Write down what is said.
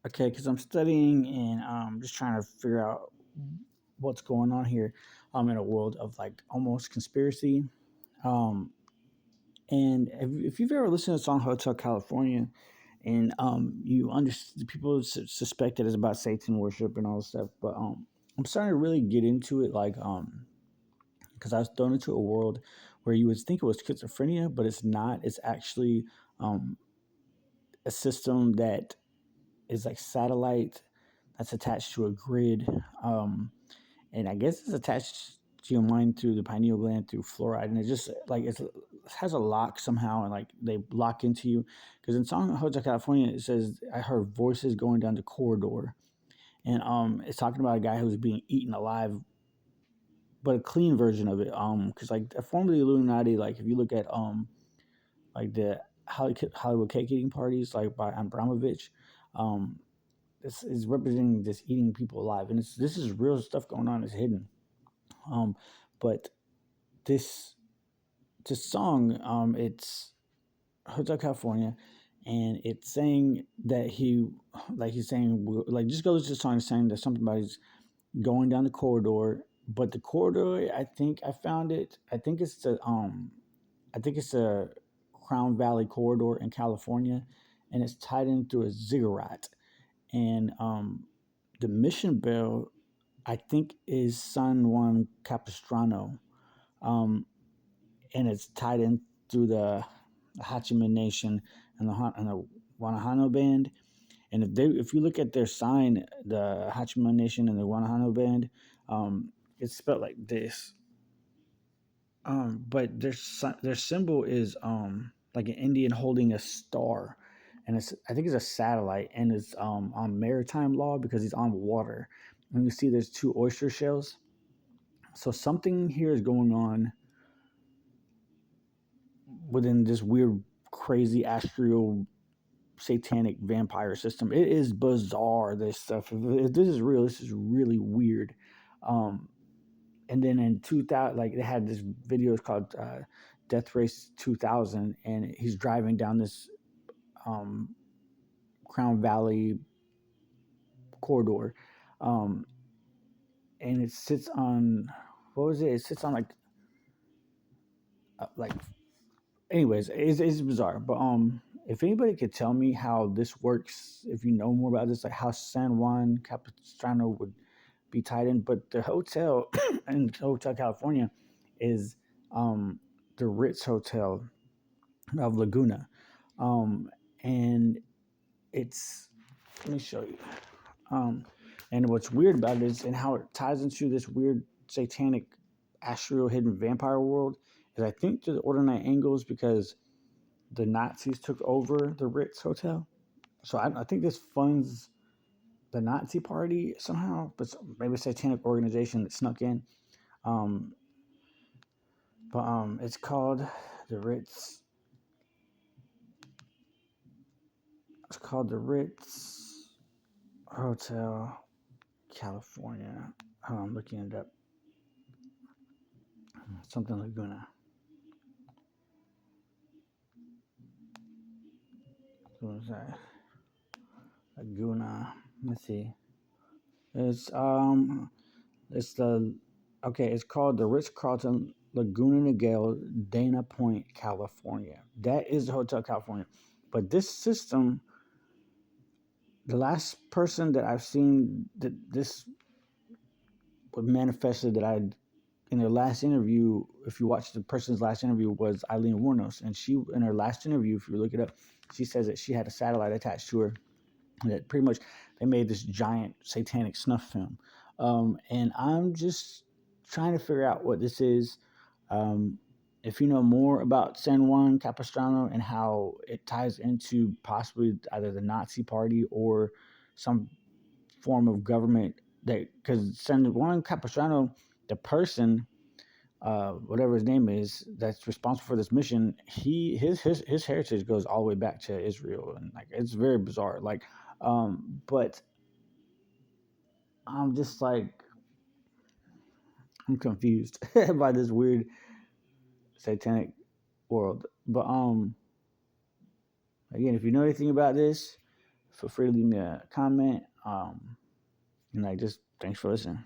Okay, because I'm studying and just trying to figure out what's going on here in a world of like almost conspiracy. Um, and if you've ever listened to the song Hotel California, and you understand people suspect that it's about Satan worship and all this stuff, but I'm starting to really get into it, like because I was thrown into a world where you would think it was schizophrenia, but it's not. It's actually um, a system that is like satellite that's attached to a grid. And I guess it's attached to your mind through the pineal gland through fluoride, and it just like it has a lock somehow, and like they lock into you. Because in song Hotel California, it says I heard voices going down the corridor, and it's talking about a guy who's being eaten alive, but a clean version of it. Because like a form of the Illuminati, like if you look at like the Hollywood cake eating parties, like by Abramovich, um, this is representing this eating people alive, and this is real stuff going on. It's hidden. Um, but this this song, it's Hotel California, and it's saying that he's saying, like, just go to the song, saying that something about he's going down the corridor, but the corridor, I think I found it. I think it's the Crown Valley corridor in California, and it's tied in through a ziggurat, and the mission bell, I think, is San Juan Capistrano. Um, and it's tied in through the Hachiman Nation and the Wanahano Band. And if you look at their sign, the Hachiman Nation and the Wanahano Band, it's spelled like this. But their symbol is like an Indian holding a star, and it's I think it's a satellite, and it's on maritime law because he's on water. And you see, there's two oyster shells. So something here is going on within this weird, crazy astral satanic vampire system. It is bizarre. This stuff. If this is real, this is really weird. Um, and then in 2000, like they had this video called Death Race 2000, and he's driving down this um, Crown Valley corridor, um, and it sits on what was it? It sits on like anyways, it's bizarre. But if anybody could tell me how this works, if you know more about this, like how San Juan Capistrano would be tied in, but the hotel in Hotel California is um the Ritz Hotel of Laguna, um and it's let me show you. Um, and what's weird about it is and how it ties into this weird satanic astral hidden vampire world is I think to the ordinary angles because the Nazis took over the Ritz Hotel. So I think this funds the Nazi party somehow, but maybe a satanic organization that snuck in. Um, but it's called the Ritz. It's called the Ritz Hotel, California. I'm looking it up. Something Laguna. What was that? Laguna. Let's see. It's it's the okay. It's called the Ritz Carlton Laguna Niguel, Dana Point, California. That is the Hotel California. But this system, the last person that I've seen that this manifested that I in their last interview, if you watch the person's last interview, was Eileen Warnos, and she in her last interview, if you look it up, she says that she had a satellite attached to her that pretty much they made this giant satanic snuff film. And I'm just trying to figure out what this is. Um, if you know more about San Juan Capistrano and how it ties into possibly either the Nazi Party or some form of government that because San Juan Capistrano, the person, whatever his name is, that's responsible for this mission, his heritage goes all the way back to Israel, and like it's very bizarre. Like, but I'm just like I'm confused by this weird satanic world. But again, if you know anything about this, feel free to leave me a comment. And like, just thanks for listening.